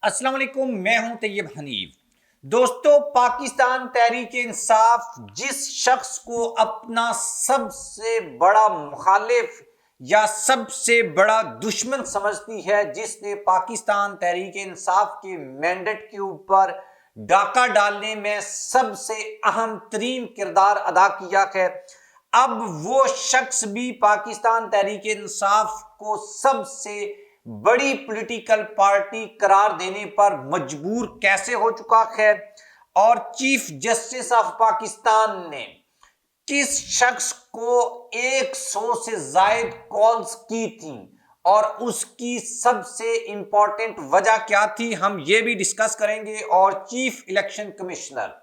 अस्सलाम वालेकुम, मैं हूं तैयब हनीफ। दोस्तों, पाकिस्तान तहरीक इंसाफ जिस शख्स को अपना सबसे बड़ा मुखालिफ या सबसे बड़ा दुश्मन समझती है, जिसने पाकिस्तान तहरीक इंसाफ के मैंडेट के ऊपर डाका डालने में सबसे अहम तरीन किरदार अदा किया है, अब वो शख्स भी पाकिस्तान तहरीक इंसाफ को सबसे बड़ी पॉलिटिकल पार्टी करार देने पर मजबूर कैसे हो चुका है। और चीफ जस्टिस ऑफ पाकिस्तान ने किस शख्स को 100 से जायद कॉल्स की थी और उसकी सबसे इंपॉर्टेंट वजह क्या थी, हम ये भी डिस्कस करेंगे। और चीफ इलेक्शन कमिश्नर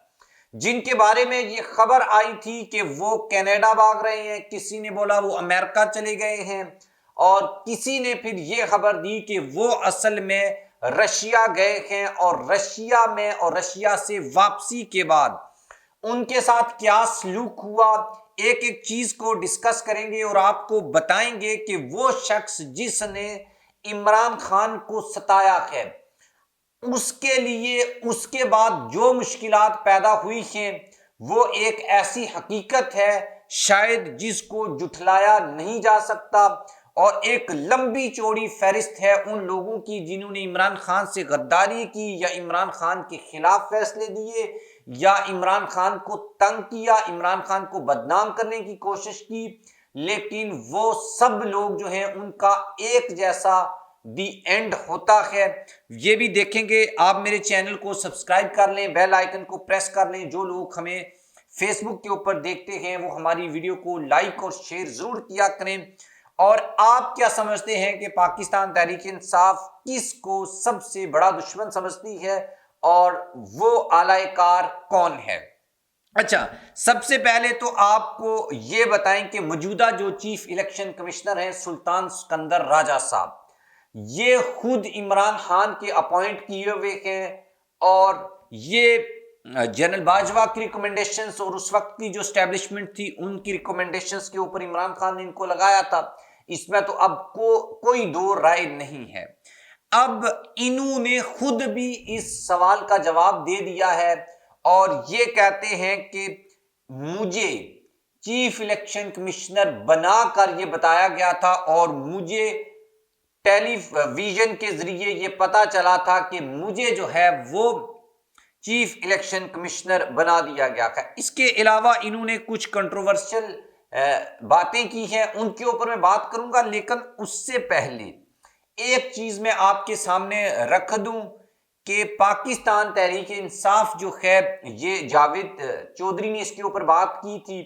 जिनके बारे में ये खबर आई थी कि वो कनाडा भाग रहे हैं, किसी ने बोला वो अमेरिका चले गए हैं और किसी ने फिर ये खबर दी कि वो असल में रशिया गए हैं और रशिया में और रशिया से वापसी के बाद उनके साथ क्या सलूक हुआ, एक एक चीज को डिस्कस करेंगे और आपको बताएंगे कि वो शख्स जिसने इमरान खान को सताया है, उसके लिए उसके बाद जो मुश्किलात पैदा हुई हैं वो एक ऐसी हकीकत है शायद जिसको जुठलाया नहीं जा सकता। और एक लंबी चौड़ी फहरिस्त है उन लोगों की जिन्होंने इमरान खान से गद्दारी की या इमरान खान के खिलाफ फैसले दिए या इमरान खान को तंग किया, इमरान खान को बदनाम करने की कोशिश की, लेकिन वो सब लोग जो हैं उनका एक जैसा दी एंड होता है। ये भी देखेंगे। आप मेरे चैनल को सब्सक्राइब कर लें, बेल आइकन को प्रेस कर लें। जो लोग हमें फेसबुक के ऊपर देखते हैं वो हमारी वीडियो को लाइक और शेयर जरूर किया करें। और आप क्या समझते हैं कि पाकिस्तान तहरीक इंसाफ किसको सबसे बड़ा दुश्मन समझती है और वो आलाकार कौन है? अच्छा, सबसे पहले तो आपको ये बताएं कि मौजूदा जो चीफ इलेक्शन कमिश्नर हैं सुल्तान सिकंदर राजा साहब, ये खुद इमरान खान के अपॉइंट किए हुए हैं और ये जनरल बाजवा की रिकमेंडेशंस और उस वक्त की जो स्टैब्लिशमेंट थी उनकी रिकमेंडेशंस के ऊपर इमरान खान ने इनको लगाया था। इसमें तो अब कोई दो राय नहीं है। अब इन्होंने खुद भी इस सवाल का जवाब दे दिया है और ये कहते हैं कि मुझे चीफ इलेक्शन कमिश्नर बनाकर ये बताया गया था और मुझे टेलीविजन के जरिए ये पता चला था कि मुझे जो है वो चीफ इलेक्शन कमिश्नर बना दिया गया था। इसके अलावा इन्होंने कुछ कंट्रोवर्शियल बातें की हैं, उनके ऊपर मैं बात करूंगा, लेकिन उससे पहले एक चीज मैं आपके सामने रख दूं कि पाकिस्तान तहरीक इंसाफ जो है, ये जावेद चौधरी ने इसके ऊपर बात की थी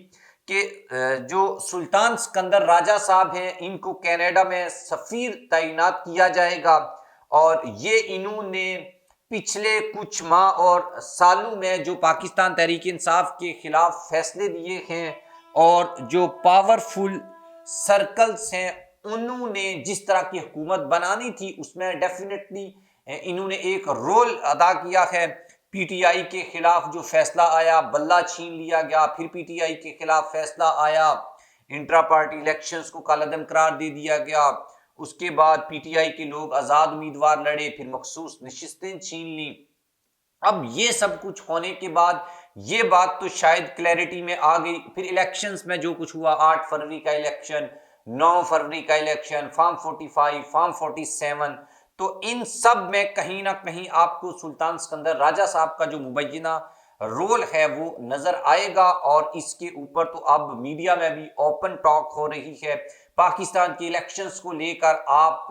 कि जो सुल्तान सिकंदर राजा साहब हैं इनको कनाडा में सफीर तैनात किया जाएगा। और ये इन्होंने पिछले कुछ माह और सालों में जो पाकिस्तान तहरीक इंसाफ के खिलाफ फैसले दिए हैं और जो पावरफुल सर्कल्स हैं उन्होंने जिस तरह की हुकूमत बनानी थी उसमें डेफिनेटली इन्होंने एक रोल अदा किया है। पीटीआई के खिलाफ जो फैसला आया, बल्ला छीन लिया गया, फिर पीटीआई के खिलाफ फैसला आया, इंट्रा पार्टी इलेक्शंस को कालादम करार दे दिया गया, उसके बाद पीटीआई के लोग आजाद उम्मीदवार लड़े, फिर मखसूस नशिस्तें छीन ली। अब ये सब कुछ होने के बाद ये बात तो शायद क्लैरिटी में आ गई। फिर इलेक्शंस में जो कुछ हुआ, 8 फरवरी का इलेक्शन, 9 फरवरी का इलेक्शन, फॉर्म 45, फॉर्म 47, तो इन सब में कहीं ना कहीं आपको सुल्तान सिकंदर राजा साहब का जो मुबैना रोल है वो नजर आएगा। और इसके ऊपर तो अब मीडिया में भी ओपन टॉक हो रही है। पाकिस्तान के इलेक्शंस को लेकर आप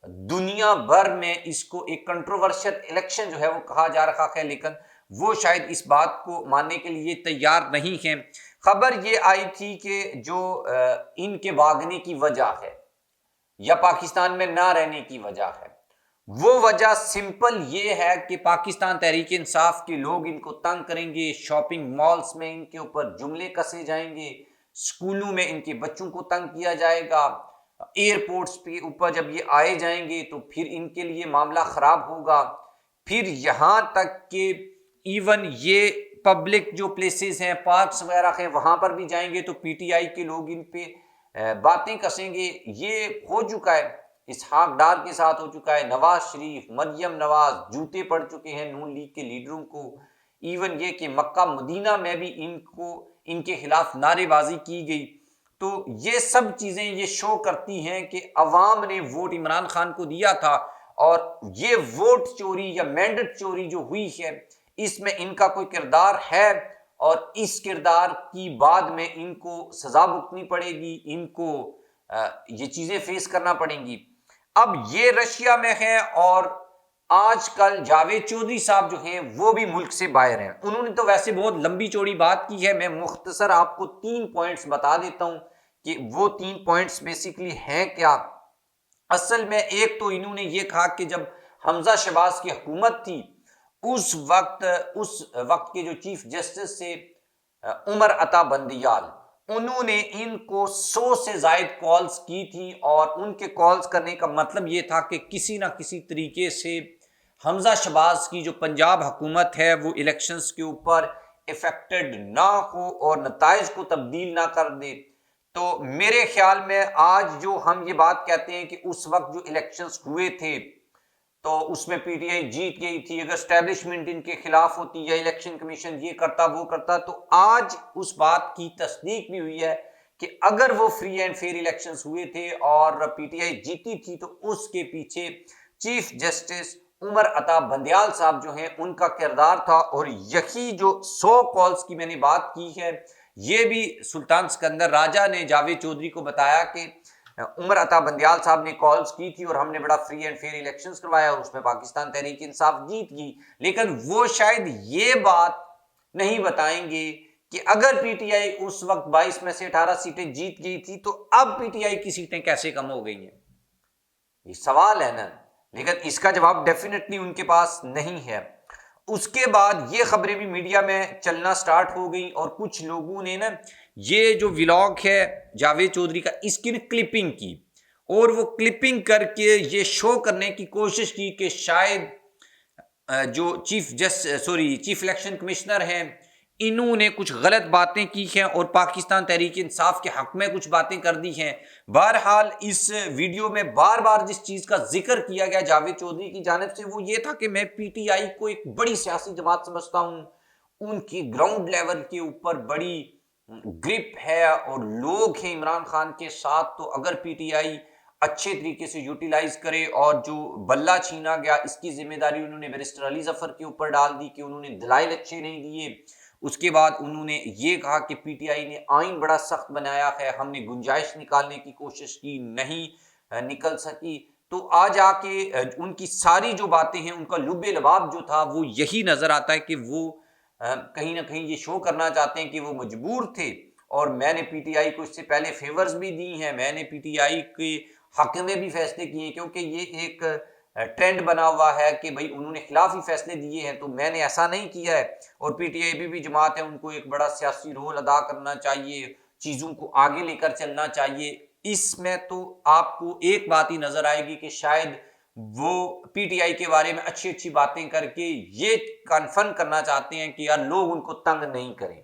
दुनिया भर में इसको एक कंट्रोवर्शियल इलेक्शन जो है वो कहा जा रहा है, लेकिन वो शायद इस बात को मानने के लिए तैयार नहीं है। खबर ये आई थी कि जो इनके भागने की वजह है या पाकिस्तान में ना रहने की वजह है, वो वजह सिंपल ये है कि पाकिस्तान तहरीक इंसाफ के लोग इनको तंग करेंगे, शॉपिंग मॉल्स में इनके ऊपर जुमले कसे जाएंगे, स्कूलों में इनके बच्चों को तंग किया जाएगा, एयरपोर्ट्स पे ऊपर जब ये आए जाएंगे तो फिर इनके लिए मामला खराब होगा। फिर यहाँ तक कि इवन ये पब्लिक जो प्लेसेस हैं, पार्क्स वगैरह हैं, वहां पर भी जाएंगे तो पीटीआई के लोग इन पे बातें कसेंगे। ये हो चुका है। इसहाक डार के साथ हो चुका है, नवाज शरीफ, मरियम नवाज जूते पड़ चुके हैं नून लीग के लीडरों को। इवन ये कि मक्का मदीना में भी इनके खिलाफ नारेबाजी की गई। तो ये सब चीजें ये शो करती हैं कि अवाम ने वोट इमरान खान को दिया था, और ये वोट चोरी या मैंडेट चोरी जो हुई है इसमें इनका कोई किरदार है, और इस किरदार की बाद में इनको सजा भुगतनी पड़ेगी, इनको ये चीजें फेस करना पड़ेंगी। अब ये रशिया में है, और आजकल जावेद चौधरी साहब जो हैं वो भी मुल्क से बाहर हैं। उन्होंने तो वैसे बहुत लंबी चौड़ी बात की है, मैं मुख्तसर आपको 3 पॉइंट्स बता देता हूं कि वो 3 पॉइंट्स बेसिकली हैं क्या। असल में एक तो इन्होंने ये कहा कि जब हमजा शहबाज की हुकूमत थी उस वक्त के जो चीफ जस्टिस थे उमर अता बंदियाल, उन्होंने इनको 100 से जायद कॉल्स की थी, और उनके कॉल्स करने का मतलब ये था कि किसी ना किसी तरीके से हमजा शहबाज की जो पंजाब हुकूमत है वो इलेक्शंस के ऊपर इफेक्टेड ना हो और नताइज को तब्दील ना कर दे। तो मेरे ख्याल में आज जो हम ये बात कहते हैं कि उस वक्त जो इलेक्शंस हुए थे तो उसमें पीटीआई जीत गई थी, अगर स्टैब्लिशमेंट इनके खिलाफ होती या इलेक्शन कमीशन ये करता वो करता, तो आज उस बात की तस्दीक भी हुई है कि अगर वो फ्री एंड फेयर इलेक्शंस हुए थे और पीटीआई जीती थी तो उसके पीछे चीफ जस्टिस उमर अता बंदयाल साहब जो हैं उनका किरदार था। और यही जो 100 कॉल्स की मैंने बात की है ये भी सुल्तान सिकंदर राजा ने जावेद चौधरी को बताया कि उमर अता बंदयाल साहब ने कॉल्स की थी और हमने बड़ा फ्री एंड फेयर इलेक्शंस करवाया और उसमें पाकिस्तान तहरीक इंसाफ जीत गई। लेकिन वो शायद ये बात नहीं बताएंगे कि अगर पीटीआई उस वक्त 22 में से 18 सीटें जीत गई थी तो अब पीटीआई की सीटें कैसे कम हो गई हैं, ये सवाल है ना। लेकिन इसका जवाब डेफिनेटली उनके पास नहीं है। उसके बाद ये खबरें भी मीडिया में चलना स्टार्ट हो गई और कुछ लोगों ने ना ये जो व्लॉग है जावेद चौधरी का इसकी ना क्लिपिंग की, और वो क्लिपिंग करके ये शो करने की कोशिश की कि शायद जो चीफ इलेक्शन कमिश्नर हैं इन्होंने कुछ गलत बातें की हैं और पाकिस्तान तहरीक इंसाफ के हक में कुछ बातें कर दी हैं। बहरहाल इस वीडियो में बार बार जिस चीज़ का जिक्र किया गया जावेद चौधरी की जानिब से वो ये था कि मैं पीटीआई को एक बड़ी सियासी जमात समझता हूँ, उनकी ग्राउंड लेवल के ऊपर बड़ी ग्रिप है और लोग हैं इमरान खान के साथ, तो अगर पीटीआई अच्छे तरीके से यूटिलाइज करे और जो बल्ला छीना गया इसकी जिम्मेदारी उन्होंने बैरिस्टर अली जफर के ऊपर डाल दी कि उन्होंने दलाइल अच्छे नहीं दिए। उसके बाद उन्होंने ये कहा कि पीटीआई ने आइन बड़ा सख्त बनाया है, हमने गुंजाइश निकालने की कोशिश की, नहीं निकल सकी। तो आज आके उनकी सारी जो बातें हैं उनका लुब्बे लबाब जो था वो यही नजर आता है कि वो कहीं ना कहीं ये शो करना चाहते हैं कि वो मजबूर थे और मैंने पीटीआई को इससे पहले फेवर्स भी दी हैं, मैंने पीटीआई के हक में भी फैसले किए, क्योंकि ये एक ट्रेंड बना हुआ है कि भाई उन्होंने खिलाफ ही फैसले दिए हैं तो मैंने ऐसा नहीं किया है। और पीटीआई भी जमात है, उनको एक बड़ा सियासी रोल अदा करना चाहिए, चीज़ों को आगे लेकर चलना चाहिए। इसमें तो आपको एक बात ही नजर आएगी कि शायद वो पीटीआई के बारे में अच्छी अच्छी बातें करके ये कन्फर्म करना चाहते हैं कि यार लोग उनको तंग नहीं करें।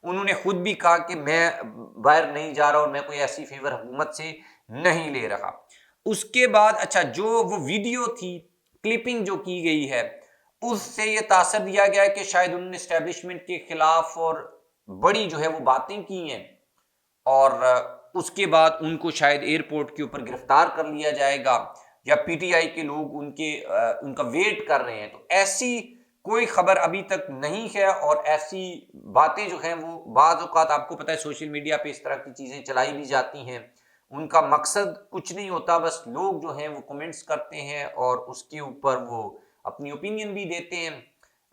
उन्होंने खुद भी कहा कि मैं बाहर नहीं जा रहा और मैं कोई ऐसी फेवर हुकूमत से नहीं ले रहा। उसके बाद अच्छा जो वो वीडियो थी, क्लिपिंग जो की गई है, उससे ये तासर दिया गया है कि शायद उन्होंने एस्टेब्लिशमेंट के खिलाफ और बड़ी जो है वो बातें की हैं और उसके बाद उनको शायद एयरपोर्ट के ऊपर गिरफ्तार कर लिया जाएगा या पीटीआई के लोग उनका वेट कर रहे हैं। तो ऐसी कोई खबर अभी तक नहीं है और ऐसी बातें जो हैं वो बाज़ औक़ात आपको पता है सोशल मीडिया पे इस तरह की चीज़ें चलाई भी जाती हैं, उनका मकसद कुछ नहीं होता, बस लोग जो हैं वो कमेंट्स करते हैं और उसके ऊपर वो अपनी ओपिनियन भी देते हैं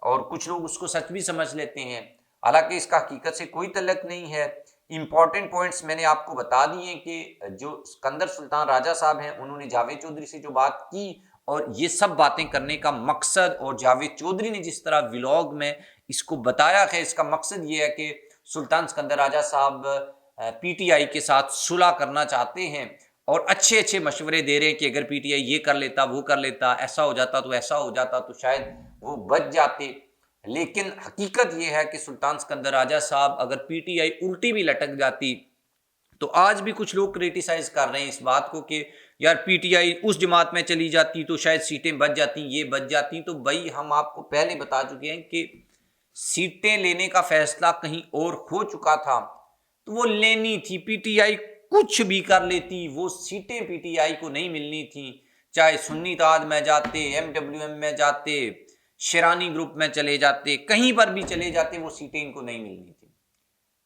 और कुछ लोग उसको सच भी समझ लेते हैं, हालांकि इसका हकीकत से कोई तल्लुक नहीं है। इंपॉर्टेंट पॉइंट्स मैंने आपको बता दिए कि जो सिकंदर सुल्तान राजा साहब हैं उन्होंने जावेद चौधरी से जो बात की और ये सब बातें करने का मकसद, और जावेद चौधरी ने जिस तरह व्लॉग में इसको बताया है, इसका मकसद ये है कि सुल्तान सिकंदर राजा साहब पीटीआई के साथ सुलह करना चाहते हैं और अच्छे अच्छे मशवरे दे रहे हैं कि अगर पीटीआई ये कर लेता, वो कर लेता, ऐसा हो जाता तो ऐसा हो जाता तो शायद वो बच जाते। लेकिन हकीकत ये है कि सुल्तान सिकंदर राजा साहब अगर पीटीआई उल्टी भी लटक जाती तो आज भी कुछ लोग क्रिटिसाइज कर रहे हैं इस बात को कि यार पीटीआई उस जमात में चली जाती तो शायद सीटें बच जाती, ये बच जाती। तो भाई हम आपको पहले बता चुके हैं कि सीटें लेने का फैसला कहीं और हो चुका था, तो वो लेनी थी। पीटीआई कुछ भी कर लेती, वो सीटें पीटीआई को नहीं मिलनी थी। चाहे सुन्नी ताज में जाते, एमडब्ल्यूएम में जाते, शेरानी ग्रुप में चले जाते, कहीं पर भी चले जाते, वो सीटें इनको नहीं मिलनी थी।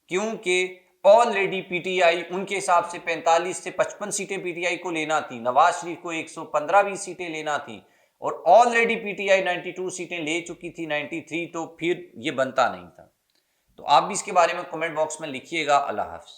क्योंकि ऑलरेडी पीटीआई उनके हिसाब से 45 से 55 सीटें पीटीआई को लेना थी, नवाज शरीफ को 115-20 सीटें लेना थी, और ऑलरेडी पीटीआई 92 सीटें ले चुकी थी, 93, तो फिर ये बनता नहीं था। तो आप भी इसके बारे में कमेंट बॉक्स में लिखिएगा। अल्लाह हाफ़िज़।